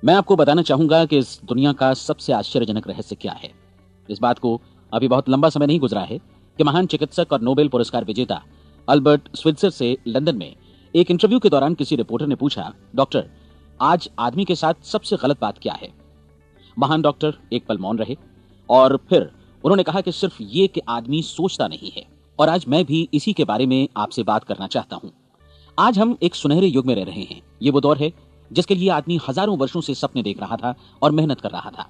मैं आपको बताना चाहूंगा कि इस दुनिया का सबसे आश्चर्यजनक रहस्य क्या है। इस बात को अभी बहुत लंबा समय नहीं गुजरा है कि महान चिकित्सक और नोबेल पुरस्कार विजेता अल्बर्ट स्विट्जर से लंदन में एक इंटरव्यू के दौरान किसी रिपोर्टर ने पूछा, डॉक्टर, आज आदमी के साथ सबसे गलत बात क्या है? महान डॉक्टर एक पल मौन रहे और फिर उन्होंने कहा कि सिर्फ ये कि आदमी सोचता नहीं है। और आज मैं भी इसी के बारे में आपसे बात करना चाहता हूं। आज हम एक सुनहरे युग में रह रहे हैं। ये वो दौर है जिसके लिए आदमी हजारों वर्षों से सपने देख रहा था और मेहनत कर रहा था।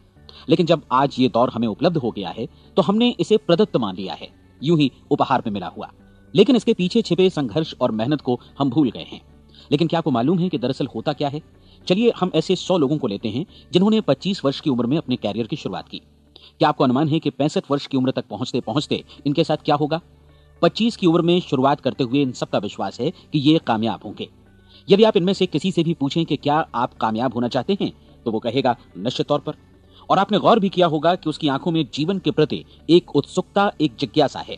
लेकिन जब आज ये दौर हमें उपलब्ध हो गया है तो हमने इसे प्रदत्त मान लिया है, यूं ही उपहार में मिला हुआ। लेकिन इसके पीछे छिपे संघर्ष और मेहनत को हम भूल गए हैं। लेकिन क्या आपको मालूम है कि दरअसल होता क्या है? चलिए हम ऐसे 100 लोगों को लेते हैं जिन्होंने 25 वर्ष की उम्र में अपने कैरियर की शुरुआत की। क्या आपको अनुमान है कि 65 वर्ष की उम्र तक पहुंचते पहुंचते इनके साथ क्या होगा? 25 की उम्र में शुरुआत करते हुए इन सबका विश्वास है कि ये कामयाब होंगे। यदि आप इनमें से किसी से भी पूछें कि क्या आप कामयाब होना चाहते हैं, तो वो कहेगा निश्चित तौर पर। और आपने गौर भी किया होगा कि उसकी आंखों में जीवन के प्रति एक उत्सुकता, एक जिज्ञासा है।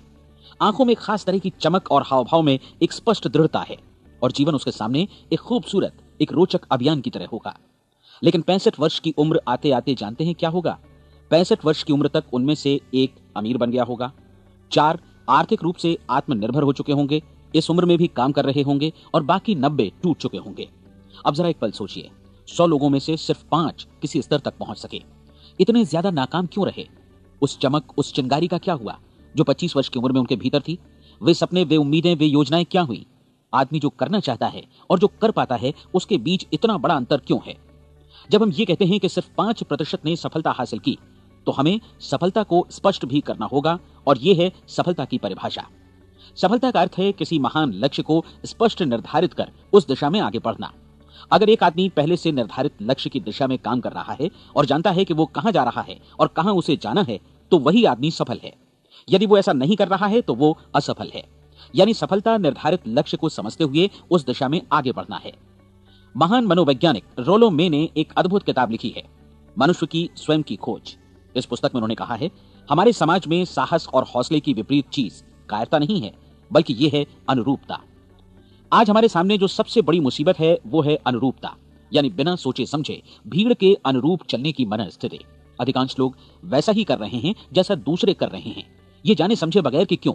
आंखों में खास तरह की चमक और हाव भाव में एक स्पष्ट दृढ़ता है और जीवन उसके सामने एक खूबसूरत, एक रोचक अभियान की तरह होगा। लेकिन 65 वर्ष की उम्र आते आते जानते हैं क्या होगा? 65 वर्ष की उम्र तक उनमें से एक अमीर बन गया होगा, 4 आर्थिक रूप से आत्मनिर्भर हो चुके होंगे, इस उम्र में भी काम कर रहे होंगे और बाकी 90 टूट चुके होंगे। अब जरा एक पल सोचिए, 100 लोगों में से सिर्फ 5 किसी स्तर तक पहुंच सके। इतने ज्यादा नाकाम क्यों रहे? उस चमक, उस चिंगारी का क्या हुआ जो 25 वर्ष की उम्र में उनके भीतर थी? वे सपने, वे उम्मीदें, वे योजनाएं क्या हुई? आदमी जो करना चाहता है और जो कर पाता है, उसके बीच इतना बड़ा अंतर क्यों है? जब हम ये कहते हैं कि सिर्फ 5% ने सफलता हासिल की, तो हमें सफलता को स्पष्ट भी करना होगा और यह है सफलता की परिभाषा। सफलता का अर्थ है किसी महान लक्ष्य को स्पष्ट निर्धारित कर उस दिशा में आगे बढ़ना। अगर एक आदमी पहले से निर्धारित लक्ष्य की दिशा में काम कर रहा है और जानता है कि वो कहां जा रहा है और कहां उसे जाना है, तो वही आदमी सफल है। यदि वो ऐसा नहीं कर रहा है तो वो असफल है। यानी सफलता निर्धारित लक्ष्य को समझते हुए उस दिशा में आगे बढ़ना है। महान मनोवैज्ञानिक रोलो मे ने एक अद्भुत किताब लिखी है, मनुष्य की स्वयं की खोज। इस पुस्तक में उन्होंने कहा है, हमारे समाज में साहस और हौसले की विपरीत चीज कायरता नहीं है, बल्कि यह है अनुरूपता। आज हमारे सामने जो सबसे बड़ी मुसीबत है वो है अनुरूपता, यानी बिना सोचे समझे भीड़ के अनुरूप चलने की मनस्थिति। अधिकांश लोग वैसा ही कर रहे हैं जैसा दूसरे कर रहे हैं, ये जाने समझे बगैर कि क्यों।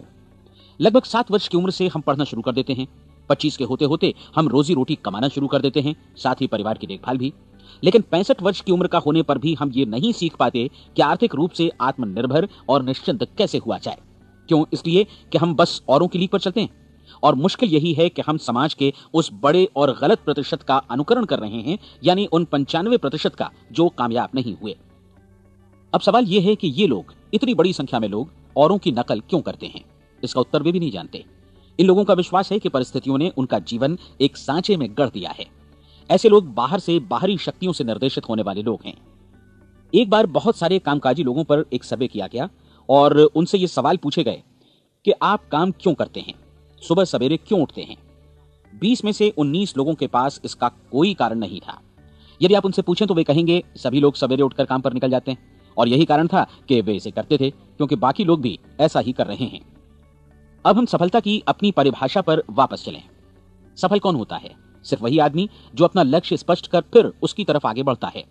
लगभग 7 वर्ष की उम्र से हम पढ़ना शुरू कर देते हैं, 25 के होते होते हम रोजी रोटी कमाना शुरू कर देते हैं, साथ ही परिवार की देखभाल भी। लेकिन 65 वर्ष की उम्र का होने पर भी हम ये नहीं सीख पाते कि आर्थिक रूप से आत्मनिर्भर और निश्चिंत कैसे हुआ जाए। क्यों? इसलिए कि हम बस औरों की लीक पर चलते हैं। और मुश्किल यही है कि हम समाज के उस बड़े और गलत प्रतिशत का अनुकरण कर रहे हैं, यानी उन 95% का जो कामयाब नहीं हुए। अब सवाल यह है कि ये लोग, इतनी बड़ी संख्या में लोग, औरों की नकल क्यों करते हैं? इसका उत्तर वे भी नहीं जानते। इन लोगों का विश्वास है कि परिस्थितियों ने उनका जीवन एक सांचे में गढ़ दिया है। ऐसे लोग बाहर से बाहरी शक्तियों से निर्देशित होने वाले लोग हैं। एक बार बहुत सारे कामकाजी लोगों पर एक सर्वे किया गया और उनसे ये सवाल पूछे गए कि आप काम क्यों करते हैं, सुबह सवेरे क्यों उठते हैं? 20 में से 19 लोगों के पास इसका कोई कारण नहीं था। यदि आप उनसे पूछें तो वे कहेंगे सभी लोग सवेरे उठकर काम पर निकल जाते हैं और यही कारण था कि वे इसे करते थे क्योंकि बाकी लोग भी ऐसा ही कर रहे हैं। अब हम सफलता की अपनी परिभाषा पर वापस चलें। सफल कौन होता है? सिर्फ वही आदमी जो अपना लक्ष्य स्पष्ट कर फिर उसकी तरफ आगे बढ़ता है।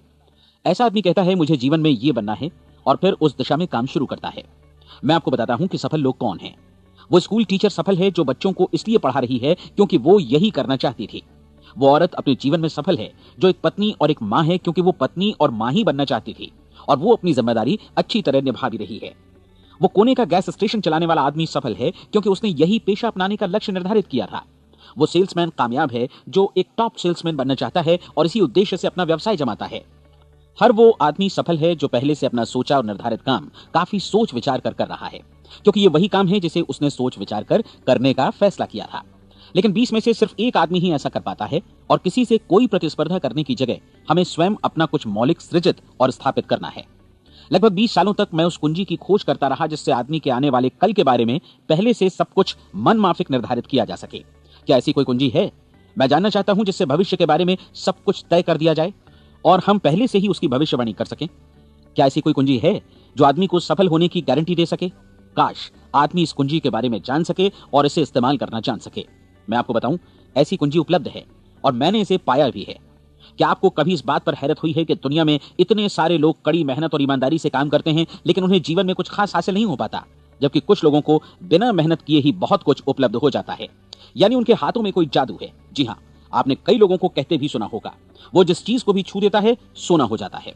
ऐसा आदमी कहता है मुझे जीवन में ये बनना है और फिर उस दिशा में काम शुरू करता है। मैं आपको बताता हूं कि सफल लोग कौन हैं। वो स्कूल टीचर सफल है जो बच्चों को इसलिए पढ़ा रही है क्योंकि वो यही करना चाहती थी। वो औरत अपने जीवन में सफल है जो एक पत्नी और एक मां है क्योंकि वो पत्नी और मां ही बनना चाहती थी और वो अपनी जिम्मेदारी अच्छी तरह निभा भी रही है। वो कोने का गैस स्टेशन चलाने वाला आदमी सफल है क्योंकि उसने यही पेशा अपनाने का लक्ष्य निर्धारित किया था। वो सेल्समैन कामयाब है जो एक टॉप सेल्समैन बनना चाहता है और इसी उद्देश्य से अपना व्यवसाय जमाता है। हर वो आदमी सफल है जो पहले से अपना सोचा और निर्धारित काम काफी सोच विचार कर रहा है, क्योंकि ये वही काम है जिसे उसने सोच विचार कर करने का फैसला किया था। लेकिन 20 में से सिर्फ एक आदमी ही ऐसा कर पाता है और किसी से कोई प्रतिस्पर्धा करने की जगह हमें स्वयं अपना कुछ मौलिक सृजित और स्थापित करना है। लगभग 20 सालों तक मैं उस कुंजी की खोज करता रहा जिससे आदमी के आने वाले कल के बारे में पहले से सब कुछ मन माफिक निर्धारित किया जा सके। क्या ऐसी कोई कुंजी है? मैं जानना चाहता हूं जिससे भविष्य के बारे में सब कुछ तय कर दिया जाए और हम पहले से ही उसकी भविष्यवाणी कर सकें। क्या ऐसी कोई कुंजी है जो आदमी को सफल होने की गारंटी दे सके? काश आदमी इस कुंजी के बारे में जान सके और इसे इस्तेमाल करना जान सके। मैं आपको बताऊं, ऐसी कुंजी उपलब्ध है और मैंने इसे पाया भी है। क्या आपको कभी इस बात पर हैरत हुई है कि दुनिया में इतने सारे लोग कड़ी मेहनत और ईमानदारी से काम करते हैं, लेकिन उन्हें जीवन में कुछ खास हासिल नहीं हो पाता, जबकि कुछ लोगों को बिना मेहनत किए ही बहुत कुछ उपलब्ध हो जाता है। यानी उनके हाथों में कोई जादू है। जी हाँ, आपने कई लोगों को कहते भी सुना होगा, वो जिस चीज को भी छू देता है सोना हो जाता है।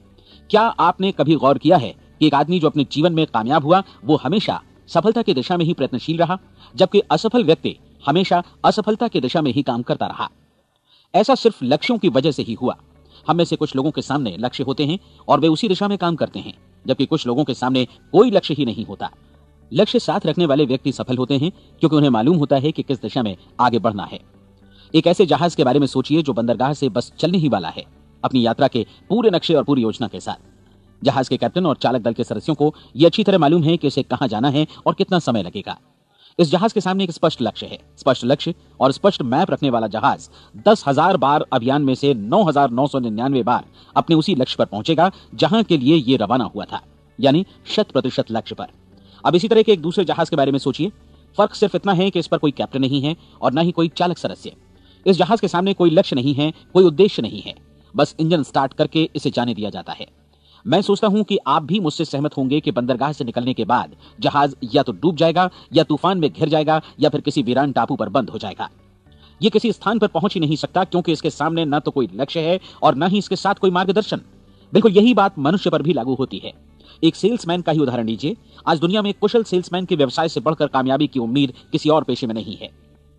क्या आपने कभी गौर किया है कि एक आदमी जो अपने जीवन में कामयाब हुआ, वो हमेशा सफलता की दिशा में ही प्रयत्नशील रहा, जबकि असफल व्यक्ति हमेशा असफलता की दिशा में ही काम करता रहा। ऐसा सिर्फ लक्ष्यों की वजह से ही हुआ। हम में से कुछ लोगों के सामने लक्ष्य होते हैं और वे उसी दिशा में काम करते हैं, जबकि कुछ लोगों के सामने कोई लक्ष्य ही नहीं होता। लक्ष्य साथ रखने वाले व्यक्ति सफल होते हैं क्योंकि उन्हें मालूम होता है कि किस दिशा में आगे बढ़ना है। एक ऐसे जहाज के बारे में सोचिए जो बंदरगाह से बस चलने ही वाला है, अपनी यात्रा के पूरे नक्शे और पूरी योजना के साथ। जहाज के कैप्टन और चालक दल के सदस्यों को यह अच्छी तरह मालूम है कि इसे कहां जाना है और कितना समय लगेगा। इस जहाज के सामने एक स्पष्ट लक्ष्य है। स्पष्ट लक्ष्य और स्पष्ट मैप रखने वाला जहाज 10,000 बार अभियान में से 9,999 बार अपने उसी लक्ष्य पर पहुंचेगा जहां के लिए यह रवाना हुआ था, यानी 100% लक्ष्य पर। अब इसी तरह के एक दूसरे जहाज के बारे में सोचिए। फर्क सिर्फ इतना है कि इस पर कोई कैप्टन नहीं है और ना ही कोई चालक सदस्य। इस जहाज के सामने कोई लक्ष्य नहीं है, कोई उद्देश्य नहीं है, बस इंजन स्टार्ट करके इसे जाने दिया जाता है। मैं सोचता हूं कि आप भी मुझसे सहमत होंगे कि बंदरगाह से निकलने के बाद जहाज या तो डूब जाएगा, या तूफान में घिर जाएगा, या फिर किसी वीरान टापू पर बंद हो जाएगा। ये किसी स्थान पर पहुंच ही नहीं सकता क्योंकि इसके सामने न तो कोई लक्ष्य है और न ही इसके साथ कोई मार्गदर्शन। बिल्कुल यही बात मनुष्य पर भी लागू होती है। एक सेल्समैन का ही उदाहरण लीजिए। आज दुनिया में कुशल सेल्समैन के व्यवसाय से बढ़कर कामयाबी की उम्मीद किसी और पेशे में नहीं है।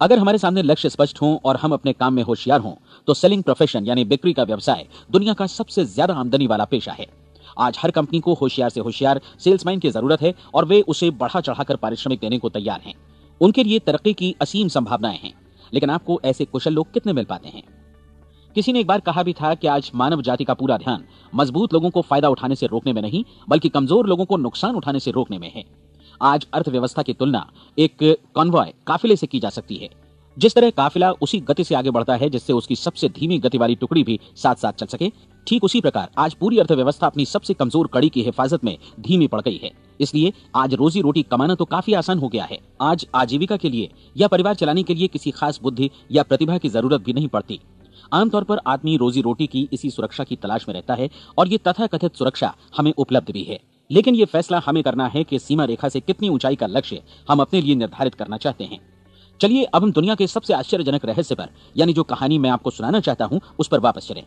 अगर हमारे सामने लक्ष्य स्पष्ट हो और हम अपने काम में होशियार हों तो सेलिंग प्रोफेशन यानी बिक्री का व्यवसाय दुनिया का सबसे ज्यादा आमदनी वाला पेशा है। आज हर कंपनी को होशियार से होशियार सेल्समैन की जरूरत है और वे उसे बढ़ा चढ़ाकर पारिश्रमिक देने को तैयार हैं। उनके लिए तरक्की की असीम संभावनाएं हैं, लेकिन आपको ऐसे कुशल लोग कितने मिल पाते हैं? किसी ने एक बार कहा भी था कि आज मानव जाति का पूरा ध्यान मजबूत लोगों को फायदा उठाने से रोकने में नहीं, बल्कि कमजोर लोगों को नुकसान उठाने से रोकने में है। आज अर्थव्यवस्था की तुलना एक कॉन्वॉय काफिले से की जा सकती है। जिस तरह काफिला उसी गति से आगे बढ़ता है जिससे उसकी सबसे धीमी गति वाली टुकड़ी भी साथ साथ चल सके, ठीक उसी प्रकार आज पूरी अर्थव्यवस्था अपनी सबसे कमजोर कड़ी की हिफाजत में धीमी पड़ गई है। इसलिए आज रोजी रोटी कमाना तो काफी आसान हो गया है। आज आजीविका के लिए या परिवार चलाने के लिए किसी खास बुद्धि या प्रतिभा की जरूरत भी नहीं पड़ती। आमतौर पर आदमी रोजी रोटी की इसी सुरक्षा की तलाश में रहता है और ये तथाकथित सुरक्षा हमें उपलब्ध भी है। लेकिन ये फैसला हमें करना है कि सीमा रेखा से कितनी ऊंचाई का लक्ष्य हम अपने लिए निर्धारित करना चाहते हैं। चलिए अब हम दुनिया के सबसे आश्चर्यजनक रहस्य पर, यानी जो कहानी मैं आपको सुनाना चाहता हूं, उस पर वापस चलें।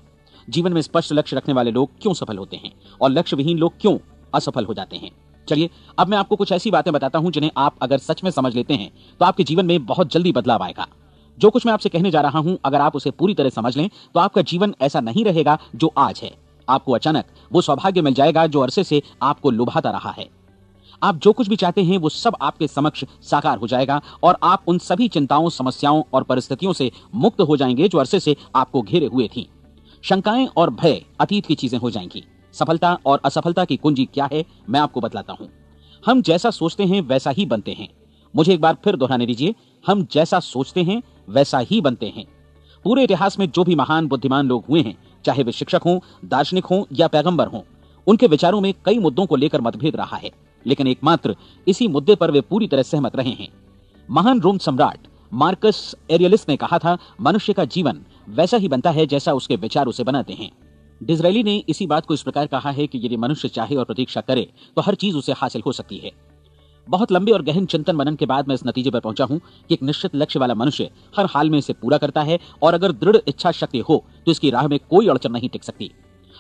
जीवन में स्पष्ट लक्ष्य रखने वाले लोग क्यों सफल होते हैं और लक्ष्य विहीन लोग क्यों असफल हो जाते हैं। चलिए अब मैं आपको कुछ ऐसी बातें बताता हूं जिन्हें आप अगर सच में समझ लेते हैं तो आपके जीवन में बहुत जल्दी बदलाव आएगा। जो कुछ मैं आपसे कहने जा रहा हूं, अगर आप उसे पूरी तरह समझ लें तो आपका जीवन ऐसा नहीं रहेगा जो आज है। आपको अचानक वो सौभाग्य मिल जाएगा जो अरसे से आपको लुभाता रहा है। आप जो कुछ भी चाहते हैं वो सब आपके समक्ष साकार हो जाएगा और आप उन सभी चिंताओं, समस्याओं और परिस्थितियों से मुक्त हो जाएंगे जो अरसे से आपको घेरे हुए थी। शंकाएं और भय अतीत की चीजें हो जाएंगी। सफलता और असफलता की कुंजी क्या है, मैं आपको बतलाता हूं। हम जैसा सोचते हैं वैसा ही बनते हैं। मुझे एक बार फिर दोहराने दीजिए, हम जैसा सोचते हैं वैसा ही बनते हैं। पूरे इतिहास में जो भी महान बुद्धिमान लोग हुए हैं, चाहे वे शिक्षक हों, दार्शनिक हों या पैगंबर हों, उनके विचारों में कई मुद्दों को लेकर मतभेद रहा है, लेकिन एकमात्र इसी मुद्दे पर वे पूरी तरह सहमत रहे हैं। महान रोम सम्राट मार्कस एरियलिस ने कहा था, मनुष्य का जीवन वैसा ही बनता है जैसा उसके विचार उसे बनाते हैं। डिज़रायली ने इसी बात को इस प्रकार कहा है कि यदि मनुष्य चाहे और प्रतीक्षा करे तो हर चीज उसे हासिल हो सकती है। बहुत लंबे और गहन चिंतन मनन के बाद मैं इस नतीजे पर पहुंचा हूं कि एक निश्चित लक्ष्य वाला मनुष्य हर हाल में इसे पूरा करता है और अगर दृढ़ इच्छा शक्ति हो तो इसकी राह में कोई अड़चन नहीं टिक सकती।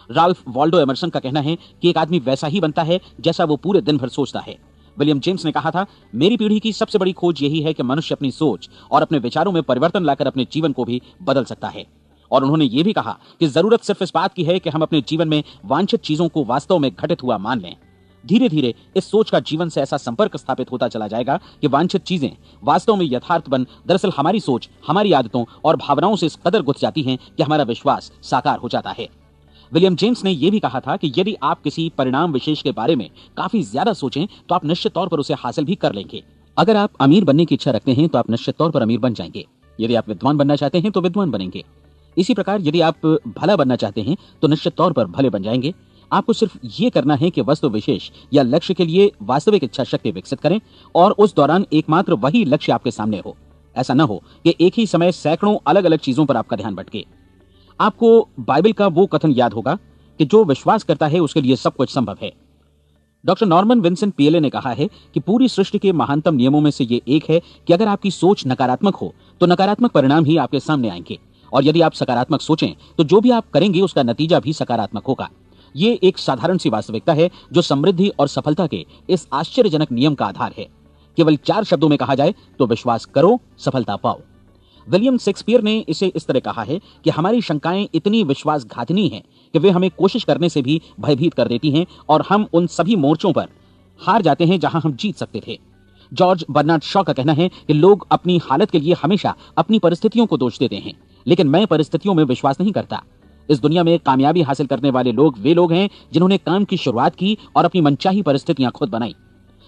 राल्फ वाल्डो एमर्सन का कहना है कि एक आदमी वैसा ही बनता है जैसा वो पूरे दिन भर सोचता है। विलियम जेम्स ने कहा था, मेरी पीढ़ी की सबसे बड़ी खोज यही है कि मनुष्य अपनी सोच और अपने विचारों में परिवर्तन लाकर अपने जीवन को भी बदल सकता है। और उन्होंने ये भी कहा कि जरूरत सिर्फ इस बात की है कि हम अपने जीवन में वांछित चीजों को वास्तव में घटित हुआ मान लें। धीरे धीरे इस सोच का जीवन से ऐसा संपर्क स्थापित होता चला जाएगा कि वांछित चीजें वास्तव में यथार्थ बन दरअसल हमारी सोच, हमारी आदतों और भावनाओं से इस कदर गुथ जाती हैं कि हमारा विश्वास साकार हो जाता है। विलियम जेम्स ने यह भी कहा था कि यदि आप किसी परिणाम विशेष के बारे में काफी ज्यादा सोचें तो आप निश्चित तौर पर उसे हासिल भी कर लेंगे। अगर आप अमीर बनने की इच्छा रखते हैं तो आप निश्चित तौर पर अमीर बन जाएंगे। यदि आप विद्वान बनना चाहते हैं तो विद्वान बनेंगे। इसी प्रकार यदि आप भला बनना चाहते हैं तो निश्चित तौर पर भले बन जाएंगे। आपको सिर्फ ये करना है कि वस्तु विशेष या लक्ष्य के लिए वास्तविक इच्छा शक्ति विकसित करें और उस दौरान एकमात्र वही लक्ष्य आपके सामने हो। ऐसा न हो कि एक ही समय सैकड़ों अलग अलग चीजों पर आपका ध्यान भटके। आपको बाइबल का वो कथन याद होगा कि जो विश्वास करता है उसके लिए सब कुछ संभव है। डॉक्टर नॉर्मन विंसेंट पीएले ने कहा है कि पूरी सृष्टि के महानतम नियमों में से ये एक है कि अगर आपकी सोच नकारात्मक हो तो नकारात्मक परिणाम ही आपके सामने आएंगे, और यदि आप सकारात्मक सोचें तो जो भी आप करेंगे उसका नतीजा भी सकारात्मक होगा। ये एक साधारण सी वास्तविकता है जो समृद्धि और सफलता के इस आश्चर्यजनक नियम का आधार है। केवल 4 शब्दों में कहा जाए तो विश्वास करो, सफलता पाओ। विलियम शेक्सपियर ने इसे इस तरह कहा है कि हमारी शंकाएं इतनी विश्वासघातिनी हैं कि वे हमें कोशिश करने से भी भयभीत कर देती हैं और हम उन सभी मोर्चों पर हार जाते हैं जहां हम जीत सकते थे। जॉर्ज बर्नार्ड शॉ का कहना है कि लोग अपनी हालत के लिए हमेशा अपनी परिस्थितियों को दोष देते हैं, लेकिन मैं परिस्थितियों में विश्वास नहीं करता। इस दुनिया में कामयाबी हासिल करने वाले लोग वे लोग हैं जिन्होंने काम की शुरुआत की और अपनी मनचाही परिस्थितियां खुद बनाई।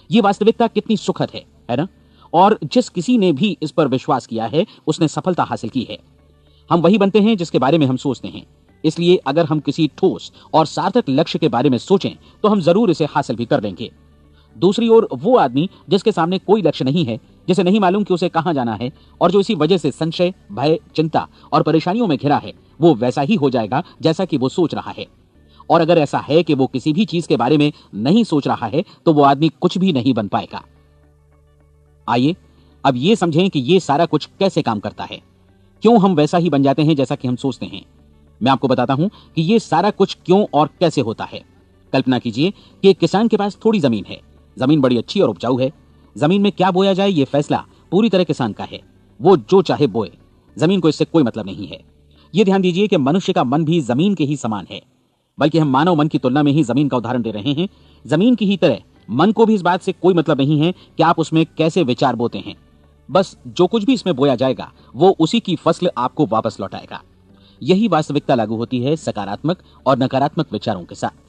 ये वास्तविकता कितनी सुखद है ना? और जिस किसी ने भी इस पर विश्वास किया है उसने सफलता हासिल की है। हम वही बनते हैं जिसके बारे में हम सोचते हैं, इसलिए अगर हम किसी ठोस और सार्थक लक्ष्य के बारे में सोचें तो हम जरूर इसे हासिल भी कर लेंगे। दूसरी ओर वो आदमी जिसके सामने कोई लक्ष्य नहीं है, जिसे नहीं मालूम कि उसे कहां जाना है और जो इसी वजह से संशय, भय, चिंता और परेशानियों में घिरा है, वो वैसा ही हो जाएगा जैसा कि वो सोच रहा है। और अगर ऐसा है कि वो किसी भी चीज के बारे में नहीं सोच रहा है तो वो आदमी कुछ भी नहीं बन पाएगा। आइए अब ये समझें कि ये सारा कुछ कैसे काम करता है, क्यों हम वैसा ही बन जाते हैं जैसा कि हम सोचते हैं। मैं आपको बताता हूं कि ये सारा कुछ क्यों और कैसे होता है। कल्पना कीजिए कि एक किसान के पास थोड़ी जमीन है। जमीन बड़ी अच्छी और उपजाऊ है। जमीन में क्या बोया जाए ये फैसला पूरी तरह किसान का है। वो जो चाहे बोए, जमीन को इससे कोई मतलब नहीं है। ये ध्यान दीजिए कि मनुष्य का मन भी जमीन के ही समान है, बल्कि हम मानव मन की तुलना में ही जमीन का उदाहरण दे रहे हैं। जमीन की ही तरह मन को भी इस बात से कोई मतलब नहीं है कि आप उसमें कैसे विचार बोते हैं। बस जो कुछ भी इसमें बोया जाएगा वो उसी की फसल आपको वापस लौटाएगा। यही वास्तविकता लागू होती है सकारात्मक और नकारात्मक विचारों के साथ।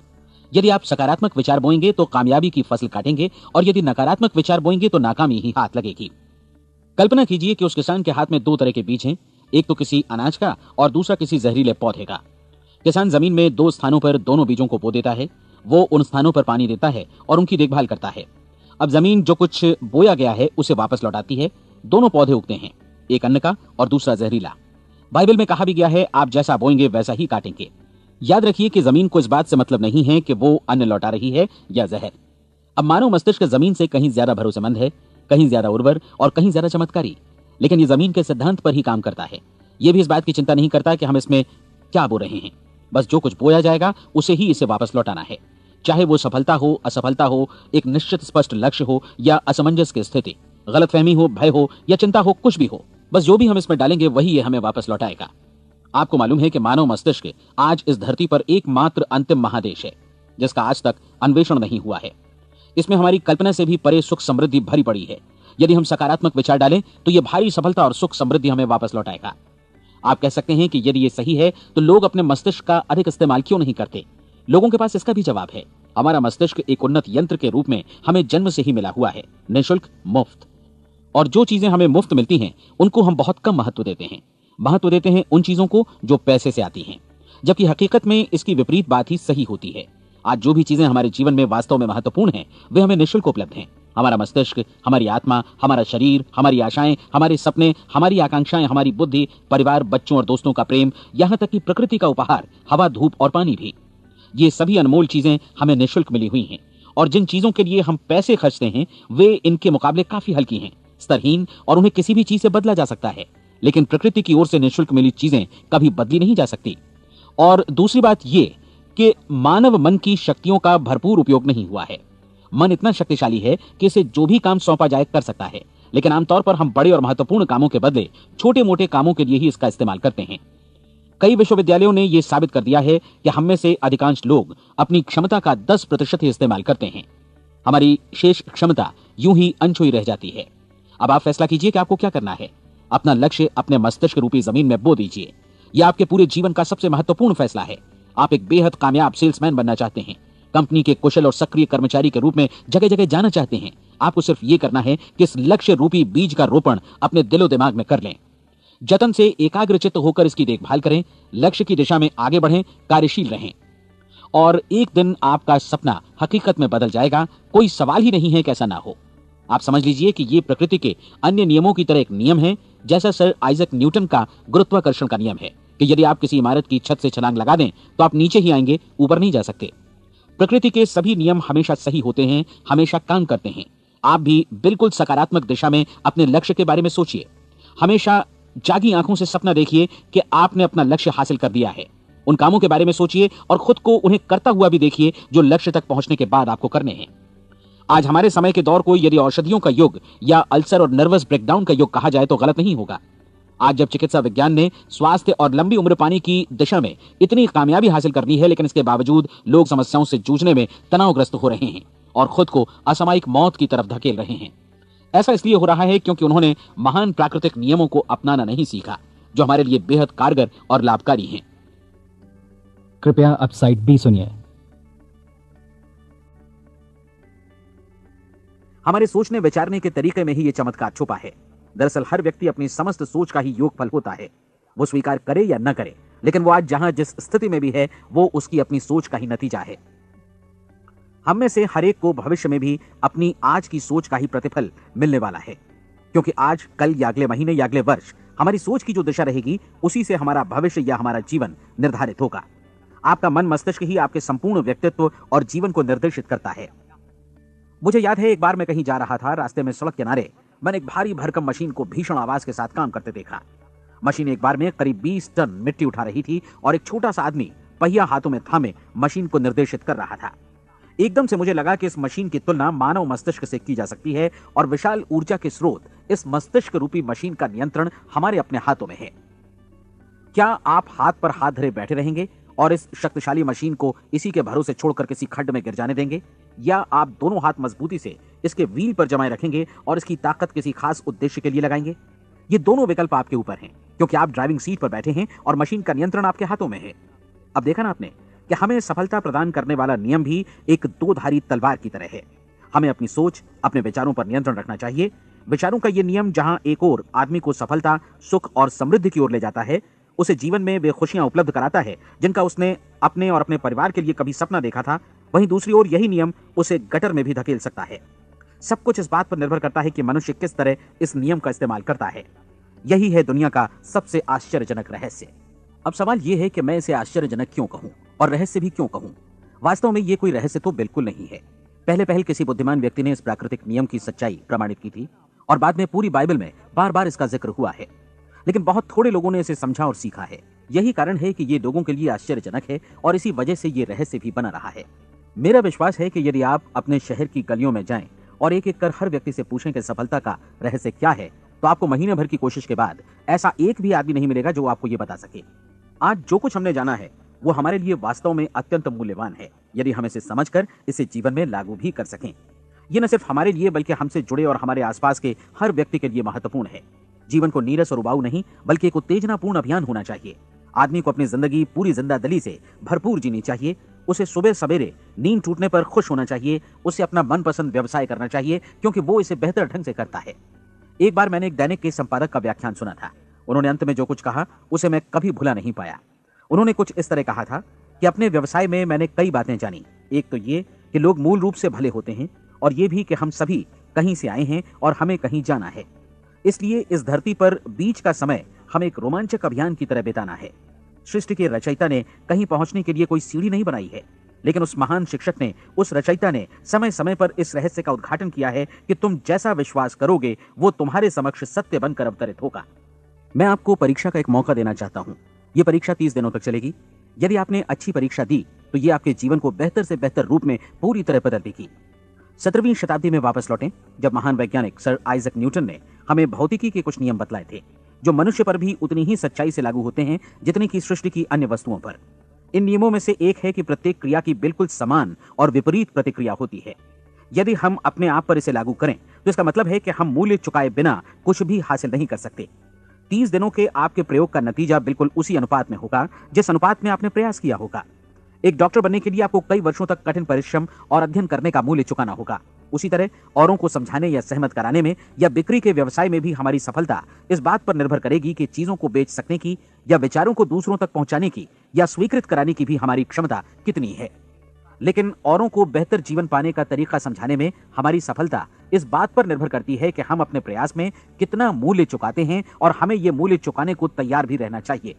यदि आप सकारात्मक विचार बोएंगे तो कामयाबी की फसल काटेंगे, और यदि नकारात्मक विचार बोएंगे तो नाकामी ही हाथ लगेगी। कल्पना कीजिए कि उस किसान के हाथ में 2 तरह के बीज हैं, एक तो किसी अनाज का और दूसरा किसी जहरीले पौधे का। किसान जमीन में 2 स्थानों पर दोनों बीजों को बो देता है। वो उन स्थानों पर पानी देता है और उनकी देखभाल करता है। अब जमीन जो कुछ बोया गया है उसे वापस लौटाती है। दोनों पौधे उगते हैं, एक अन्न का और दूसरा जहरीला। बाइबल में कहा भी गया है, आप जैसा बोएंगे वैसा ही काटेंगे। याद रखिए कि जमीन को इस बात से मतलब नहीं है कि वो अन्न लौटा रही है या जहर। अब मानव मस्तिष्क जमीन से कहीं ज्यादा भरोसेमंद है, कहीं ज्यादा उर्वर और कहीं ज्यादा चमत्कारी, लेकिन ये जमीन के सिद्धांत पर ही काम करता है। ये भी इस बात की चिंता नहीं करता कि हम इसमें क्या बो रहे हैं। बस जो कुछ बोया जाएगा उसे ही इसे वापस लौटाना है, चाहे वो सफलता हो, असफलता हो, एक निश्चित स्पष्ट लक्ष्य हो या असमंजस की स्थिति, गलतफहमी हो, भय हो या चिंता हो, कुछ भी हो, बस जो भी हम इसमें डालेंगे वही ये हमें वापस लौटाएगा। आपको मालूम है कि मानव मस्तिष्क आज इस धरती पर एकमात्र अंतिम महादेश है जिसका आज तक अन्वेषण नहीं हुआ है। इसमें हमारी कल्पना से भी परे सुख समृद्धि भरी पड़ी है। यदि हम सकारात्मक विचार डालें तो यह भारी सफलता और सुख समृद्धि हमें वापस लौटाएगा। आप कह सकते हैं कि यदि ये सही है तो लोग अपने मस्तिष्क का अधिक इस्तेमाल क्यों नहीं करते? लोगों के पास इसका भी जवाब है। हमारा मस्तिष्क एक उन्नत यंत्र के रूप में हमें जन्म से ही मिला हुआ है, निःशुल्क, मुफ्त। और जो चीजें हमें मुफ्त मिलती हैं उनको हम बहुत कम महत्व देते हैं। महत्व देते हैं उन चीजों को जो पैसे से आती हैं, जबकि हकीकत में इसकी विपरीत बात ही सही होती है। आज जो भी चीजें हमारे जीवन में वास्तव में महत्वपूर्ण हैं वे हमें निःशुल्क उपलब्ध हैं। हमारा मस्तिष्क, हमारी आत्मा, हमारा शरीर, हमारी आशाएं, हमारे सपने, हमारी आकांक्षाएं, हमारी बुद्धि, परिवार, बच्चों और दोस्तों का प्रेम, यहां तक कि प्रकृति का उपहार, हवा, धूप और पानी भी। ये सभी अनमोल चीजें हमें निःशुल्क मिली हुई हैं, और जिन चीजों के लिए हम पैसे खर्चते हैं वे इनके मुकाबले काफी हल्की हैं, स्तरहीन, और उन्हें किसी भी चीज से बदला जा सकता है। लेकिन प्रकृति की ओर से निःशुल्क मिली चीजें कभी बदली नहीं जा सकती। और दूसरी बात ये कि मानव मन की शक्तियों का भरपूर उपयोग नहीं हुआ है। मन इतना शक्तिशाली है कि इसे जो भी काम सौंपा जाए कर सकता है, लेकिन आमतौर पर हम बड़े और महत्वपूर्ण कामों के बदले छोटे मोटे कामों के लिए ही इसका इस्तेमाल करते हैं। कई विश्वविद्यालयों ने यह साबित कर दिया है कि हम में से अधिकांश लोग अपनी क्षमता का 10% ही इस्तेमाल करते हैं। हमारी शेष क्षमता यूं ही अनछुई रह जाती है। अब आप फैसला कीजिए कि आपको क्या करना है। अपना लक्ष्य अपने मस्तिष्क रूपी जमीन में बो दीजिए। यह आपके पूरे जीवन का सबसे महत्वपूर्ण फैसला है। आप एक बेहद कामयाब सेल्समैन बनना चाहते हैं, कंपनी के कुशल और सक्रिय कर्मचारी के रूप में जगह जगह जाना चाहते हैं। आपको सिर्फ ये करना है कि इस लक्ष्य रूपी बीज का रोपण अपने दिलो दिमाग में कर लें। जतन से एकाग्रचित्त होकर इसकी देखभाल करें, लक्ष्य की दिशा में आगे बढ़ें, कार्यशील रहें, और एक दिन आपका सपना हकीकत में बदल जाएगा। कोई सवाल ही नहीं है कि ऐसा ना हो। आप समझ लीजिए कि ये प्रकृति के अन्य नियमों की तरह एक नियम है, जैसा सर आइजक न्यूटन का गुरुत्वाकर्षण का नियम है। कि यदि आप किसी इमारत की छत से छलांग लगा दें तो आप नीचे ही आएंगे, ऊपर नहीं जा सकते। प्रकृति के सभी नियम हमेशा सही होते हैं, हमेशा काम करते हैं। आप भी बिल्कुल सकारात्मक दिशा में अपने लक्ष्य के बारे में सोचिए। हमेशा जागी आंखों से सपना देखिए कि आपने अपना लक्ष्य हासिल कर दिया है। उन कामों के बारे में सोचिए और खुद को उन्हें करता हुआ भी देखिए जो लक्ष्य तक पहुंचने के बाद आपको करने हैं। आज हमारे समय के दौर को यदि औषधियों का युग या अल्सर और नर्वस ब्रेकडाउन का युग कहा जाए तो गलत नहीं होगा। आज जब चिकित्सा विज्ञान ने स्वास्थ्य और लंबी उम्र पाने की दिशा में इतनी कामयाबी हासिल कर ली है, लेकिन इसके बावजूद लोग समस्याओं से जूझने में तनावग्रस्त हो रहे हैं और खुद को असामयिक मौत की तरफ धकेल रहे हैं। ऐसा इसलिए हो रहा है क्योंकि उन्होंने महान प्राकृतिक नियमों को अपनाना नहीं सीखा, जो हमारे लिए बेहद कारगर और लाभकारी हैं। कृपया अब साइड बी सुनिए। हमारे सोचने विचारने के तरीके में ही ये चमत्कार छुपा है। दरअसल हर व्यक्ति अपनी समस्त सोच का ही योगफल होता है। वो स्वीकार करे या न करे, लेकिन वो आज जहां जिस स्थिति में भी है वो उसकी अपनी सोच का ही नतीजा है। हम में से हर एक को भविष्य में भी अपनी आज की सोच का ही प्रतिफल मिलने वाला है, क्योंकि आज, कल या अगले महीने या अगले वर्ष हमारी सोच की जो दिशा रहेगी उसी से हमारा भविष्य या हमारा जीवन निर्धारित होगा। आपका मन मस्तिष्क ही आपके संपूर्ण व्यक्तित्व और जीवन को निर्देशित करता है। मुझे याद है, एक बार मैं कहीं जा रहा था, रास्ते में सड़क किनारे मैंने एक भारी भरकम मशीन को भीषण आवाज के साथ काम करते देखा। मशीन एक बार में करीब 20 टन मिट्टी उठा रही थी और एक छोटा सा आदमी पहिया हाथों में थामे मशीन को निर्देशित कर रहा था। एकदम से मुझे लगा कि इस मशीन की तुलना मानव मस्तिष्क से की जा सकती है और विशाल ऊर्जा के स्रोत इस मस्तिष्क रूपी मशीन का नियंत्रण हमारे अपने हाथों में है। क्या आप हाथ पर हाथ धरे बैठे रहेंगे और इस शक्तिशाली मशीन को इसी के भरोसे छोड़कर किसी खड्ड में गिर जाने देंगे, या आप दोनों हाथ मजबूती से इसके व्हील पर जमाए रखेंगे और इसकी ताकत किसी खास उद्देश्य के लिए लगाएंगे? ये दोनों विकल्प आपके ऊपर हैं, क्योंकि आप ड्राइविंग सीट पर बैठे हैं और मशीन का नियंत्रण आपके हाथों में है। अब देखा ना आपने कि हमें सफलता प्रदान करने वाला नियम भी एक दो-धारी तलवार की तरह है। हमें अपनी सोच, अपने विचारों पर नियंत्रण रखना चाहिए। विचारों का ये नियम जहां एक ओर आदमी को सफलता, सुख और समृद्धि की ओर ले जाता है, उसे जीवन में वे खुशियां उपलब्ध कराता है जिनका उसने अपने और अपने परिवार के लिए कभी सपना देखा था, वहीं दूसरी ओर यही नियम उसे गटर में भी धकेल सकता है। सब कुछ इस बात पर निर्भर करता है कि मनुष्य किस तरह इस नियम का इस्तेमाल करता है। यही है दुनिया का सबसे आश्चर्यजनक रहस्य। अब सवाल यह है कि मैं इसे आश्चर्यजनक क्यों कहूं और रहस्य भी क्यों कहूं? वास्तव में यह कोई रहस्य तो बिल्कुल नहीं है। पहले किसी बुद्धिमान व्यक्ति ने इस प्राकृतिक नियम की सच्चाई प्रमाणित की थी और बाद में पूरी बाइबल में बार बार इसका जिक्र हुआ है, लेकिन बहुत थोड़े लोगों ने इसे समझा और सीखा है। यही कारण है कि ये लोगों के लिए आश्चर्यजनक है और इसी वजह से ये रहस्य भी बना रहा है। मेरा विश्वास है कि यदि आप अपने शहर की गलियों में जाएं और एक एक कर हर व्यक्ति से पूछें कि सफलता का रहस्य क्या है, तो आपको महीने भर की कोशिश के बाद ऐसा एक भी आदमी नहीं मिलेगा जो आपको ये बता सके। आज जो कुछ हमने जाना है वो हमारे लिए वास्तव में अत्यंत मूल्यवान है, यदि हम इसे समझकर इसे जीवन में लागू भी कर सकें। ये न सिर्फ हमारे लिए बल्कि हमसे जुड़े और हमारे आसपास के हर व्यक्ति के लिए महत्वपूर्ण है। जीवन को नीरस और उबाऊ नहीं बल्कि एक उत्तेजनापूर्ण अभियान होना चाहिए। आदमी को अपनी जिंदगी पूरी जिंदादिली से भरपूर जीनी चाहिए। उसे सुबह सवेरे नींद टूटने पर खुश होना चाहिए। उसे अपना मनपसंद व्यवसाय करना चाहिए, क्योंकि वो इसे बेहतर ढंग से करता है। एक बार मैंने एक दैनिक के संपादक का व्याख्यान सुना था। उन्होंने अंत में जो कुछ कहा उसे मैं कभी भुला नहीं पाया। उन्होंने कुछ इस तरह कहा था कि अपने व्यवसाय में मैंने कई बातें जानी। एक तो ये कि लोग मूल रूप से भले होते हैं, और ये भी कि हम सभी कहीं से आए हैं और हमें कहीं जाना है। इसलिए इस धरती पर बीच का समय हमें एक रोमांचक अभियान की तरह बिताना है। सृष्टि के रचयिता ने कहीं पहुंचने के लिए कोई सीढ़ी नहीं बनाई है, लेकिन उस महान शिक्षक ने, उस रचयिता ने समय समय पर इस रहस्य का उद्घाटन किया है कि तुम जैसा विश्वास करोगे वो तुम्हारे समक्ष सत्य बनकर अवतरित होगा। मैं आपको परीक्षा का एक मौका देना चाहता हूं। ये परीक्षा 30 दिनों तक चलेगी। यदि आपने अच्छी परीक्षा दी तो ये आपके जीवन को बेहतर से बेहतर रूप में पूरी तरह बदल देगी। 17वीं शताब्दी में वापस लौटें, जब महान वैज्ञानिक सर आइजक न्यूटन ने हमें भौतिकी के कुछ नियम बतलाए थे, जो मनुष्य पर भी उतनी ही सच्चाई से लागू होते हैं जितनी की सृष्टि की अन्य वस्तुओं पर। इन नियमों में से एक है कि प्रत्येक क्रिया की बिल्कुल समान और विपरीत प्रतिक्रिया होती है। यदि हम अपने आप पर इसे लागू करें तो इसका मतलब है कि हम मूल्य चुकाए बिना कुछ भी हासिल नहीं कर सकते। 30 दिनों के आपके प्रयोग का नतीजा बिल्कुल उसी अनुपात में होगा जिस अनुपात में आपने प्रयास किया होगा। एक डॉक्टर बनने के लिए आपको कई वर्षों तक कठिन परिश्रम और अध्ययन करने का मूल्य चुकाना होगा। उसी तरह औरों को समझाने या सहमत कराने में या बिक्री के व्यवसाय में भी हमारी सफलता इस बात पर निर्भर करेगी कि चीजों को बेच सकने की या विचारों को दूसरों तक पहुंचाने की या स्वीकृत कराने की भी हमारी क्षमता कितनी है। लेकिन औरों को बेहतर जीवन पाने का तरीका समझाने में हमारी सफलता इस बात पर निर्भर करती है कि हम अपने प्रयास में कितना मूल्य चुकाते हैं, और हमें यह मूल्य चुकाने को तैयार भी रहना चाहिए।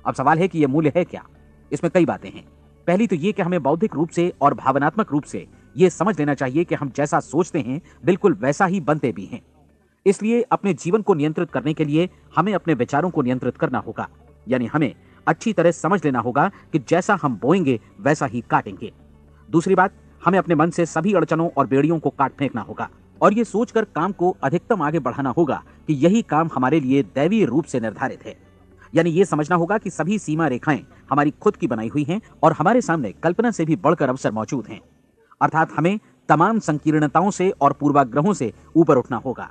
अब सवाल है कि यह मूल्य है क्या। इसमें कई बातें हैं। पहली तो ये कि हमें बौद्धिक रूप से और भावनात्मक रूप से ये समझ लेना चाहिए कि हम जैसा सोचते हैं बिल्कुल वैसा ही बनते भी हैं। इसलिए अपने जीवन को नियंत्रित करने के लिए हमें अपने विचारों को नियंत्रित करना होगा। यानी हमें अच्छी तरह समझ लेना होगा कि जैसा हम बोएंगे वैसा ही काटेंगे। दूसरी बात, हमें अपने मन से सभी अड़चनों और बेड़ियों को काट फेंकना होगा और ये सोचकर काम को अधिकतम आगे बढ़ाना होगा कि यही काम हमारे लिए दैवीय रूप से निर्धारित है। यानी ये समझना होगा कि सभी सीमा रेखाएं हमारी खुद की बनाई हुई हैं और हमारे सामने कल्पना से भी बढ़कर अवसर मौजूद हैं। अर्थात हमें तमाम संकीर्णताओं से और पूर्वाग्रहों से ऊपर उठना होगा।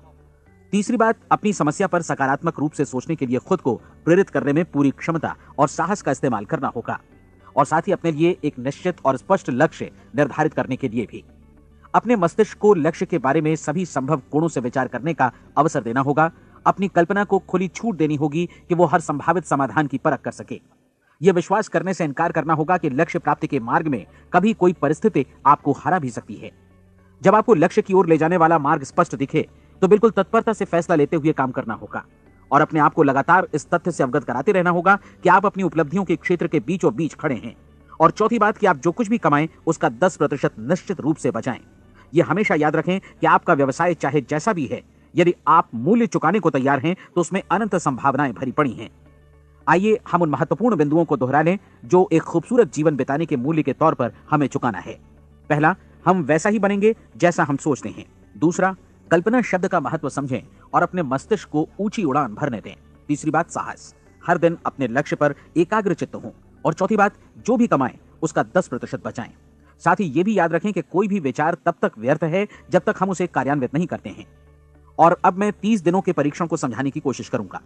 तीसरी बात, अपनी समस्या पर सकारात्मक रूप से सोचने के लिए खुद को प्रेरित करने में पूरी क्षमता और साहस का इस्तेमाल करना होगा और साथ ही अपने लिए एक निश्चित और स्पष्ट लक्ष्य निर्धारित करने के लिए भी अपने मस्तिष्क को लक्ष्य के बारे में सभी संभव कोणों से विचार करने का अवसर देना होगा। अपनी कल्पना को खुली छूट देनी होगी कि वो हर संभावित समाधान की परख कर सके। यह विश्वास करने से इनकार करना होगा कि लक्ष्य प्राप्ति के मार्ग में कभी कोई परिस्थिति आपको हरा भी सकती है। जब आपको लक्ष्य की ओर ले जाने वाला मार्ग स्पष्ट दिखे तो बिल्कुल तत्परता से फैसला लेते हुए काम करना होगा और अपने आप को लगातार इस तथ्य से अवगत कराते रहना होगा कि आप अपनी उपलब्धियों के क्षेत्र के बीचों बीच खड़े हैं। और चौथी बात कि आप जो कुछ भी कमाएं उसका 10% निश्चित रूप से बचाएं। यह हमेशा याद रखें कि आपका व्यवसाय चाहे जैसा भी है, यदि आप मूल्य चुकाने को तैयार हैं तो उसमें अनंत संभावनाएं भरी पड़ी हैं। आइए हम उन महत्वपूर्ण बिंदुओं को दोहरा लें जो एक खूबसूरत जीवन बिताने के मूल्य के तौर पर हमें चुकाना है। पहला, हम वैसा ही बनेंगे जैसा हम सोचते हैं। दूसरा, कल्पना शब्द का महत्व समझें और अपने मस्तिष्क को ऊंची उड़ान भरने दें। तीसरी बात, साहस, हर दिन अपने लक्ष्य पर एकाग्र चित्त हों। और चौथी बात, जो भी कमाएं उसका 10% बचाएं। साथ ही ये भी याद रखें कि कोई भी विचार तब तक व्यर्थ है जब तक हम उसे कार्यान्वित नहीं करते हैं। और अब मैं 30 दिनों के परीक्षण को समझाने की कोशिश करूंगा।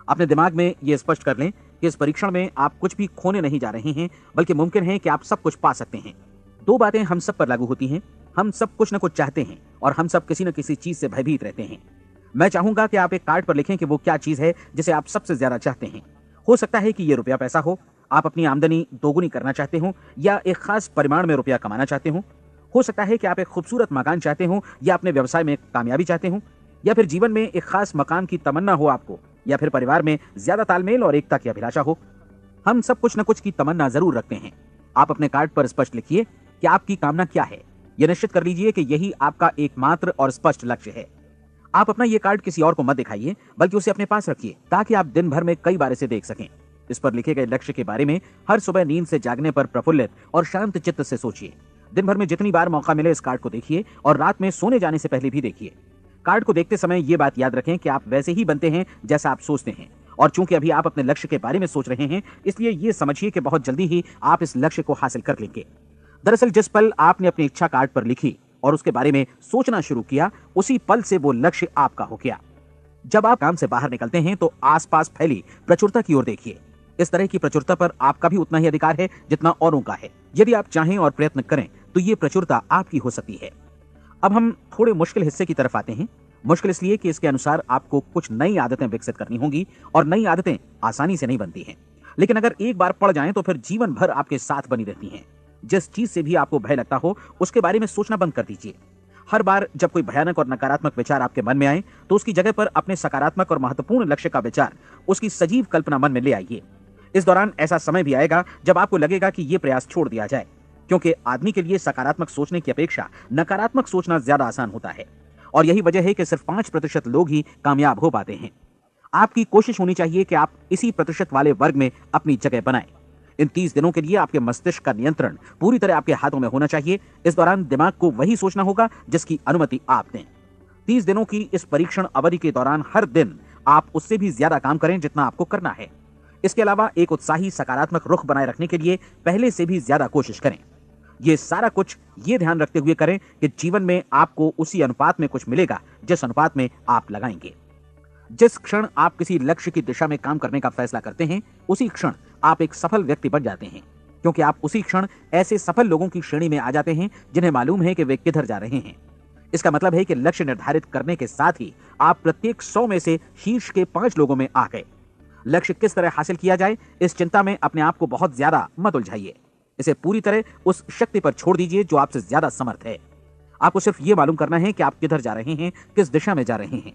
अपने दिमाग में यह स्पष्ट कर लें कि इस परीक्षण में आप कुछ भी खोने नहीं जा रहे हैं, बल्कि मुमकिन है कि आप सब कुछ पा सकते हैं। दो बातें हम सब पर लागू होती हैं। हम सब कुछ न कुछ चाहते हैं और हम सब किसी न किसी चीज से भयभीत रहते हैं। मैं चाहूंगा कि आप एक कार्ड पर लिखें कि वो क्या चीज है जिसे आप सबसे ज्यादा चाहते हैं। हो सकता है कि ये रुपया पैसा हो, आप अपनी आमदनी दोगुनी करना चाहते हो या एक खास परिमाण में रुपया कमाना चाहते हो सकता है कि आप एक खूबसूरत मकान चाहते हो या अपने व्यवसाय में कामयाबी चाहते हो या फिर जीवन में एक खास मकान की तमन्ना हो आपको, या फिर परिवार में ज्यादा तालमेल और एकता की अभिलाषा हो। हम सब कुछ न कुछ की तमन्ना जरूर रखते हैं। आप अपने कार्ड पर स्पष्ट लिखिए कि आपकी कामना क्या है। यह निश्चित कर लीजिए कि यही आपका एकमात्र और स्पष्ट लक्ष्य है। आप अपना यह कार्ड किसी और को मत दिखाइए, बल्कि उसे अपने पास रखिए ताकि आप दिन भर में कई बार इसे देख सकें। इस पर लिखे गए लक्ष्य के बारे में हर सुबह नींद से जागने पर प्रफुल्लित और शांत चित्त से सोचिए। दिन भर में जितनी बार मौका मिले इस कार्ड को देखिए और रात में सोने जाने से पहले भी देखिए। कार्ड को देखते समय यह बात याद रखें कि आप वैसे ही बनते हैं जैसा आप सोचते हैं। और चूंकि अभी आप अपने लक्ष्य के बारे में सोच रहे हैं, इसलिए यह समझिए कि बहुत जल्दी ही आप इस लक्ष्य को हासिल कर लेंगे। दरअसल जिस पल आपने अपनी इच्छा कार्ड पर लिखी और उसके बारे में सोचना शुरू किया, उसी पल से वो लक्ष्य आपका हो गया। जब आप काम से बाहर निकलते हैं तो आसपास फैली प्रचुरता की ओर देखिए। इस तरह की प्रचुरता पर आपका भी उतना ही अधिकार है जितना औरों का है। यदि आप चाहें और प्रयत्न करें तो ये प्रचुरता आपकी हो सकती है। अब हम थोड़े मुश्किल हिस्से की तरफ आते हैं। मुश्किल इसलिए कि इसके अनुसार आपको कुछ नई आदतें विकसित करनी होंगी और नई आदतें आसानी से नहीं बनती हैं, लेकिन अगर एक बार पड़ जाएं तो फिर जीवन भर आपके साथ बनी रहती हैं। जिस चीज से भी आपको भय लगता हो उसके बारे में सोचना बंद कर दीजिए। हर बार जब कोई भयानक और नकारात्मक विचार आपके मन में आए तो उसकी जगह पर अपने सकारात्मक और महत्वपूर्ण लक्ष्य का विचार, उसकी सजीव कल्पना मन में ले आइए। इस दौरान ऐसा समय भी आएगा जब आपको लगेगा कि यह प्रयास छोड़ दिया जाए, क्योंकि आदमी के लिए सकारात्मक सोचने की अपेक्षा नकारात्मक सोचना ज्यादा आसान होता है। और यही वजह है कि सिर्फ 5% लोग ही कामयाब हो पाते हैं। आपकी कोशिश होनी चाहिए कि आप इसी प्रतिशत वाले वर्ग में अपनी जगह बनाएं। इन 30 दिनों के लिए आपके मस्तिष्क का नियंत्रण पूरी तरह आपके हाथों में होना चाहिए। इस दौरान दिमाग को वही सोचना होगा जिसकी अनुमति आप दें। 30 दिनों की इस परीक्षण अवधि के दौरान हर दिन आप उससे भी ज्यादा काम करें जितना आपको करना है। इसके अलावा एक उत्साही सकारात्मक रुख बनाए रखने के लिए पहले से भी ज्यादा कोशिश करें। ये सारा कुछ ये ध्यान रखते हुए करें कि जीवन में आपको उसी अनुपात में कुछ मिलेगा जिस अनुपात में आप लगाएंगे। जिस क्षण आप किसी लक्ष्य की दिशा में काम करने का फैसला करते हैं, उसी क्षण आप एक सफल व्यक्ति बन जाते हैं, क्योंकि आप उसी क्षण ऐसे सफल लोगों की श्रेणी में आ जाते हैं जिन्हें मालूम है कि वे किधर जा रहे हैं। इसका मतलब है कि लक्ष्य निर्धारित करने के साथ ही आप प्रत्येक 100 में से शीर्ष के 5 लोगों में आ गए। लक्ष्य किस तरह हासिल किया जाए, इस चिंता में अपने आप को बहुत ज्यादा मत उलझाइए। इसे पूरी तरह उस शक्ति पर छोड़ दीजिए जो आपसे ज्यादा समर्थ है। आपको सिर्फ ये मालूम करना है कि आप किधर जा रहे हैं, किस दिशा में जा रहे हैं।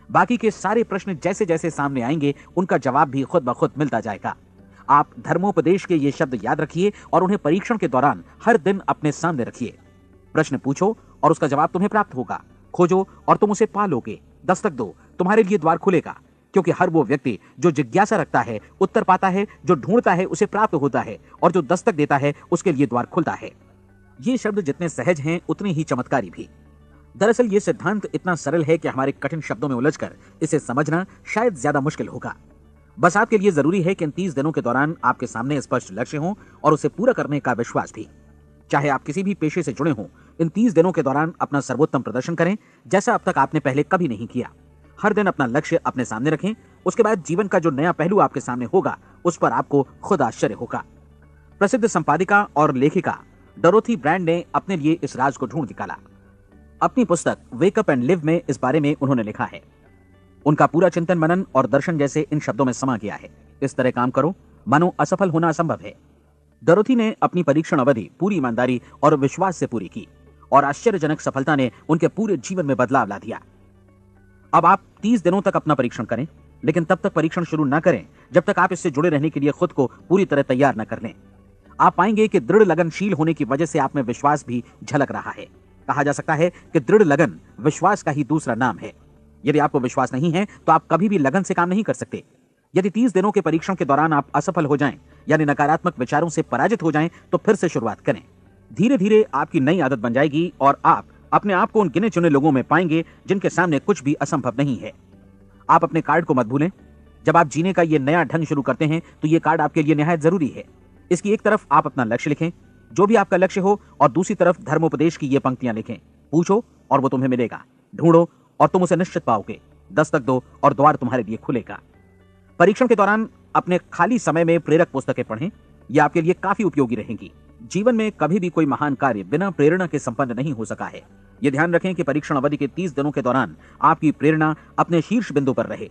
बाकी के सारे प्रश्न जैसे जैसे सामने आएंगे उनका जवाब भी खुद ब खुद मिलता जाएगा। आप धर्मोपदेश के ये शब्द याद रखिए और उन्हें परीक्षण के दौरान हर दिन अपने सामने रखिए। प्रश्न पूछो और उसका जवाब तुम्हें प्राप्त होगा। खोजो और तुम उसे पा लोगे। दस्तक दो, तुम्हारे लिए द्वार खुलेगा, क्योंकि हर वो व्यक्ति जो जिज्ञासा रखता है उत्तर पाता है, जो ढूंढता है उसे प्राप्त होता है, और जो दस्तक देता है उसके लिए द्वार खुलता है। ये शब्द जितने सहज हैं उतने ही चमत्कारी भी। दरअसल ये सिद्धांत इतना सरल है कि हमारे कठिन शब्दों में उलझकर इसे समझना शायद ज्यादा मुश्किल होगा। बस आपके लिए जरूरी है कि इन 30 दिनों के दौरान आपके सामने स्पष्ट लक्ष्य हो और उसे पूरा करने का विश्वास भी। चाहे आप किसी भी पेशे से जुड़े हों, इन 30 दिनों के दौरान अपना सर्वोत्तम प्रदर्शन करें, जैसा अब तक आपने पहले कभी नहीं किया। हर दिन अपना लक्ष्य अपने सामने रखें। उसके बाद जीवन का जो नया पहलू आपके सामने होगा उस पर आपको खुद आश्चर्य होगा। प्रसिद्ध संपादिका और लेखिका डोरोथी ब्रैंड ने अपने लिए इस राज को ढूंढ निकाला। अपनी पुस्तक वेक अप एंड लिव में इस बारे में उन्होंने लिखा है। उनका पूरा चिंतन मनन और दर्शन जैसे इन शब्दों में समा गया है। इस तरह काम करो मानो असफल होना असंभव है। डोरोथी ने अपनी परीक्षण अवधि पूरी ईमानदारी और विश्वास से पूरी की और आश्चर्यजनक सफलता ने उनके पूरे जीवन में बदलाव ला दिया। अब आप 30 दिनों तक अपना परीक्षण करें, लेकिन तब तक परीक्षण शुरू न करें जब तक आप इससे जुड़े रहने के लिए खुद को पूरी तरह तैयार न कर लें। आप पाएंगे कि दृढ़ लगनशील होने की वजह से आप में विश्वास भी झलक रहा है। कहा जा सकता है कि दृढ़ लगन विश्वास का ही दूसरा नाम है। यदि आपको विश्वास नहीं है तो आप कभी भी लगन से काम नहीं कर सकते। यदि 30 दिनों के परीक्षण के दौरान आप असफल हो जाएं, यानी नकारात्मक विचारों से पराजित हो जाएं, तो फिर से शुरुआत करें। धीरे धीरे आपकी नई आदत बन जाएगी और आप अपने आप को उन गिने चुने लोगों में पाएंगे जिनके सामने कुछ भी असंभव नहीं है। आप अपने कार्ड को मत भूलें। जब आप जीने का ये नया ढंग शुरू करते हैं तो ये कार्ड आपके लिए निहायत जरूरी है। इसकी एक तरफ आप अपना लक्ष्य लिखें, जो भी आपका लक्ष्य हो, और दूसरी तरफ धर्मोपदेश की ये पंक्तियां लिखें। पूछो और वो तुम्हें मिलेगा, ढूंढो और तुम उसे निश्चित पाओगे, दस्तक दो और द्वार तुम्हारे लिए खुलेगा। परीक्षण के दौरान अपने खाली समय में प्रेरक पुस्तकें पढ़ें। ये आपके लिए काफी उपयोगी रहेंगी। जीवन में कभी भी कोई महान कार्य बिना प्रेरणा के संपन्न नहीं हो सका है। ये ध्यान रखें कि परीक्षण अवधि के 30 दिनों के दौरान आपकी प्रेरणा अपने शीर्ष बिंदु पर रहे।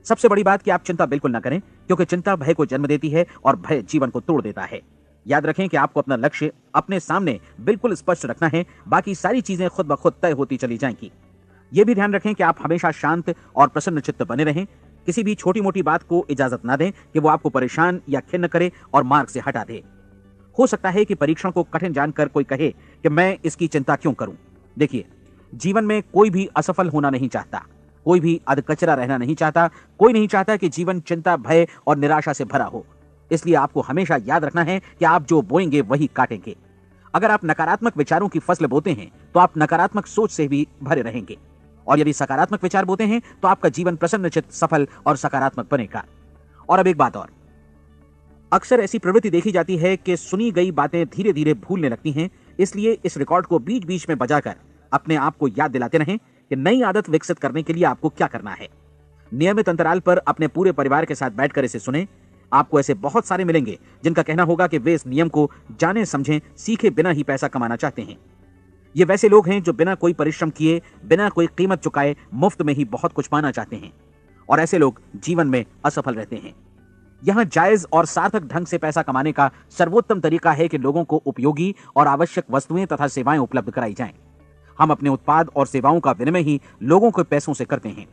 सबसे बड़ी बात कि आप चिंता बिल्कुल न करें, क्योंकि चिंता भय को जन्म देती है और भय जीवन को तोड़ देता है। याद रखें कि आपको अपना लक्ष्य अपने सामने बिल्कुल स्पष्ट रखना है, बाकी सारी चीजें खुद ब खुद तय होती चली जाएंगी। ये भी ध्यान रखें कि आप हमेशा शांत और प्रसन्न चित्त बने रहें। किसी भी छोटी मोटी बात को इजाजत ना दें कि वो आपको परेशान या खिन्न करे और मार्ग से हटा दे। हो सकता है कि परीक्षण को कठिन जानकर कोई कहे कि मैं इसकी चिंता क्यों करूं। देखिए, जीवन में कोई भी असफल होना नहीं चाहता, कोई भी अधकचरा रहना नहीं चाहता, कोई नहीं चाहता कि जीवन चिंता, भय और निराशा से भरा हो। इसलिए आपको हमेशा याद रखना है कि आप जो बोएंगे वही काटेंगे। अगर आप नकारात्मक विचारों की फसल बोते हैं तो आप नकारात्मक सोच से भी भरे रहेंगे, और यदि सकारात्मक विचार बोते हैं तो आपका जीवन प्रसन्नचित्त, सफल और सकारात्मक बनेगा। और अब एक बात और, अक्सर ऐसी प्रवृत्ति देखी जाती है कि सुनी गई बातें धीरे धीरे भूलने लगती हैं। इसलिए इस रिकॉर्ड को बीच बीच में बजाकर अपने आप को याद दिलाते रहें कि नई आदत विकसित करने के लिए आपको क्या करना है। नियमित अंतराल पर अपने पूरे परिवार के साथ बैठकर इसे सुनें। आपको ऐसे बहुत सारे मिलेंगे जिनका कहना होगा कि वे इस नियम को जाने समझें सीखे बिना ही पैसा कमाना चाहते हैं। ये वैसे लोग हैं जो बिना कोई परिश्रम किए, बिना कोई कीमत चुकाए मुफ्त में ही बहुत कुछ पाना चाहते हैं, और ऐसे लोग जीवन में असफल रहते हैं। यहां जायज और सार्थक ढंग से पैसा कमाने का सर्वोत्तम तरीका है कि लोगों को उपयोगी और आवश्यक वस्तुएं तथा सेवाएं उपलब्ध कराई जाएं। हम अपने उत्पाद और सेवाओं का विनिमय ही लोगों के पैसों से करते हैं।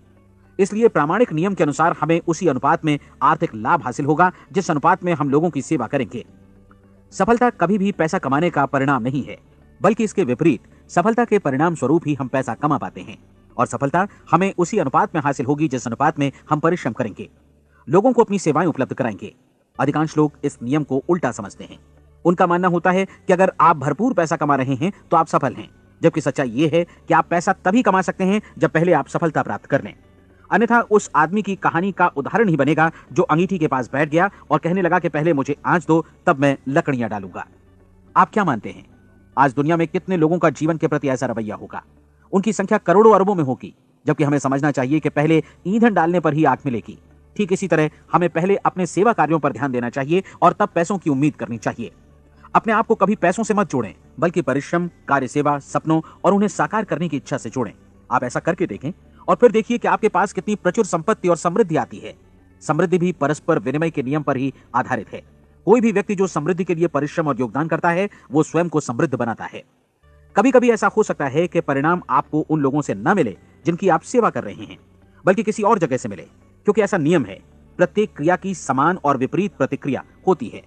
इसलिए प्रामाणिक नियम के अनुसार हमें उसी अनुपात में आर्थिक लाभ हासिल होगा जिस अनुपात में हम लोगों की सेवा करेंगे। सफलता कभी भी पैसा कमाने का परिणाम नहीं है, बल्कि इसके विपरीत सफलता के परिणाम स्वरूप ही हम पैसा कमा पाते हैं, और सफलता हमें उसी अनुपात में हासिल होगी जिस अनुपात में हम परिश्रम करेंगे, लोगों को अपनी सेवाएं उपलब्ध कराएंगे। अधिकांश लोग इस नियम को उल्टा समझते हैं। उनका मानना होता है कि अगर आप भरपूर पैसा कमा रहे हैं तो आप सफल हैं, जबकि सच्चाई ये है कि आप पैसा तभी कमा सकते हैं जब पहले आप सफलता प्राप्त कर लें। अन्यथा उस आदमी की कहानी का उदाहरण ही बनेगा जो अंगीठी के पास बैठ गया और कहने लगा कि पहले मुझे आंच दो, तब मैं लकड़ियां डालूंगा। आप क्या मानते हैं, आज दुनिया में कितने लोगों का जीवन के प्रति ऐसा रवैया होगा? उनकी संख्या करोड़ों अरबों में होगी, जबकि हमें समझना चाहिए कि पहले ईंधन डालने पर ही आग मिलेगी। ठीक इसी तरह हमें पहले अपने सेवा कार्यों पर ध्यान देना चाहिए और तब पैसों की उम्मीद करनी चाहिए। अपने आप को कभी पैसों से मत जोड़ें, बल्कि परिश्रम, कार्य सेवा, सपनों और उन्हें साकार करने की इच्छा से जोड़ें। आप ऐसा करके देखें और फिर देखिए कि आपके पास कितनी प्रचुर संपत्ति और समृद्धि आती है। समृद्धि भी परस्पर विनिमय के नियम पर ही आधारित है। कोई भी व्यक्ति जो समृद्धि के लिए परिश्रम और योगदान करता है वो स्वयं को समृद्ध बनाता है। कभी कभी ऐसा हो सकता है कि परिणाम आपको उन लोगों से न मिले जिनकी आप सेवा कर रहे हैं, बल्कि किसी और जगह से मिले, क्योंकि ऐसा नियम है, प्रत्येक क्रिया की समान और विपरीत प्रतिक्रिया होती है।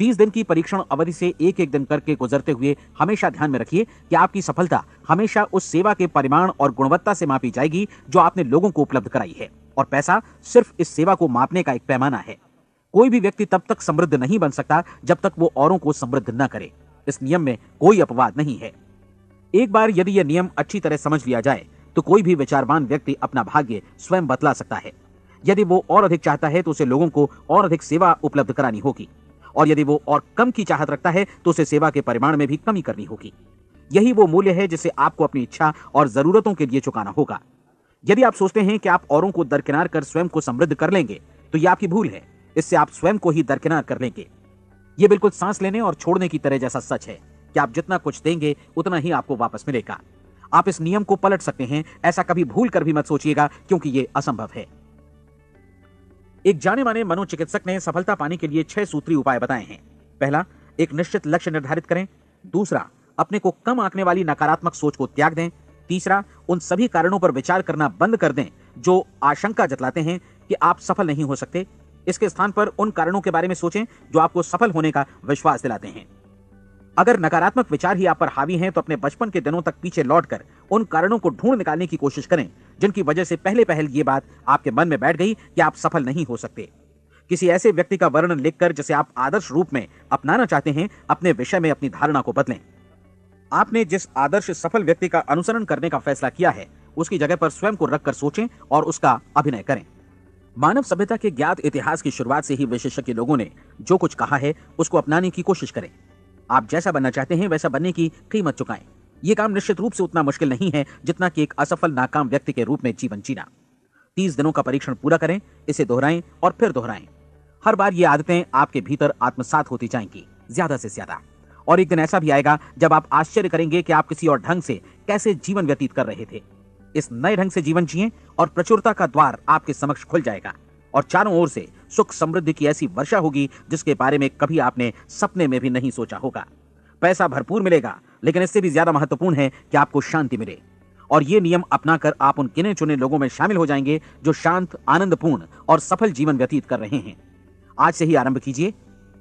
30 दिन की परीक्षण अवधि से एक एक दिन करके गुजरते हुए हमेशा ध्यान में रखिए कि आपकी सफलता हमेशा उस सेवा के परिमाण और गुणवत्ता से मापी जाएगी जो आपने लोगों को उपलब्ध कराई है, और पैसा सिर्फ इस सेवा को मापने का एक पैमाना है। कोई भी व्यक्ति तब तक समृद्ध नहीं बन सकता जब तक वो औरों को समृद्ध न करे। इस नियम में कोई अपवाद नहीं है। एक बार यदि यह नियम अच्छी तरह समझ लिया जाए तो कोई भी विचारवान व्यक्ति अपना भाग्य स्वयं बतला सकता है। यदि वो और अधिक चाहता है तो उसे लोगों को और अधिक सेवा उपलब्ध करानी होगी, और यदि वो और कम की चाहत रखता है तो उसे सेवा के परिमाण में भी कमी करनी होगी। यही वो मूल्य है जिसे आपको अपनी इच्छा और जरूरतों के लिए चुकाना होगा। यदि आप सोचते हैं कि आप औरों को दरकिनार कर स्वयं को समृद्ध कर लेंगे तो यह आपकी भूल है। इससे आप स्वयं को ही दरकिनार कर लेंगे। यह बिल्कुल सांस लेने और छोड़ने की तरह जैसा सच है कि आप जितना कुछ देंगे उतना ही आपको वापस मिलेगा। आप इस नियम को पलट सकते हैं, ऐसा कभी भूल कर भी मत सोचिएगा, क्योंकि यह असंभव है। एक जाने माने मनोचिकित्सक ने सफलता पाने के लिए 6 सूत्री उपाय बताए हैं। पहला, एक निश्चित लक्ष्य निर्धारित करें। दूसरा, अपने को कम आंकने वाली नकारात्मक सोच को त्याग दें। तीसरा, उन सभी कारणों पर विचार करना बंद कर दें जो आशंका जतलाते हैं कि आप सफल नहीं हो सकते। इसके स्थान पर उन कारणों के बारे में सोचें जो आपको सफल होने का विश्वास दिलाते हैं। अगर नकारात्मक विचार ही आप पर हावी हैं तो अपने बचपन के दिनों तक पीछे लौटकर उन कारणों को ढूंढ निकालने की कोशिश करें जिनकी वजह से पहले पहल ये बात आपके मन में बैठ गई कि आप सफल नहीं हो सकते। किसी ऐसे व्यक्ति का वर्णन लिखकर जिसे आप आदर्श रूप में अपनाना चाहते हैं, अपने विषय में अपनी धारणा को बदलें। आपने जिस आदर्श सफल व्यक्ति का अनुसरण करने का फैसला किया है उसकी जगह पर स्वयं को रखकर सोचें और उसका अभिनय करें। मानव सभ्यता के ज्ञात इतिहास की शुरुआत से ही विशेषज्ञ लोगों ने जो कुछ कहा है उसको अपनाने की कोशिश करें। आप जैसा बनना चाहते हैं वैसा बनने की कीमत चुकाएं। यह काम निश्चित रूप से उतना मुश्किल नहीं है जितना कि एक असफल नाकाम व्यक्ति के रूप में जीवन जीना। 30 दिनों का परीक्षण पूरा करें, इसे दोहराएं और फिर दोहराएं। हर बार ये आदतें आपके भीतर आत्मसात होती जाएंगी, ज्यादा से ज्यादा। और एक दिन ऐसा भी आएगा जब आप आश्चर्य करेंगे कि आप किसी और ढंग से कैसे जीवन व्यतीत कर रहे थे। इस नए ढंग से जीवन जिएं और प्रचुरता का द्वार आपके समक्ष खुल जाएगा और चारों ओर से सुख समृद्धि की ऐसी वर्षा होगी जिसके बारे में कभी आपने सपने में भी नहीं सोचा होगा। पैसा भरपूर मिलेगा, लेकिन इससे भी ज्यादा महत्वपूर्ण है कि आपको शांति मिले। और ये नियम अपनाकर आप उन गिने चुने लोगों में शामिल हो जाएंगे जो शांत, आनंदपूर्ण और सफल जीवन व्यतीत कर रहे हैं। आज से ही आरंभ कीजिए।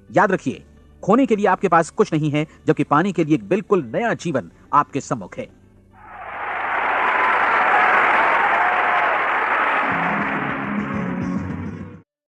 याद रखिए, खोने के लिए आपके पास कुछ नहीं है, जबकि पाने के लिए एक बिल्कुल नया जीवन आपके सम्मुख है।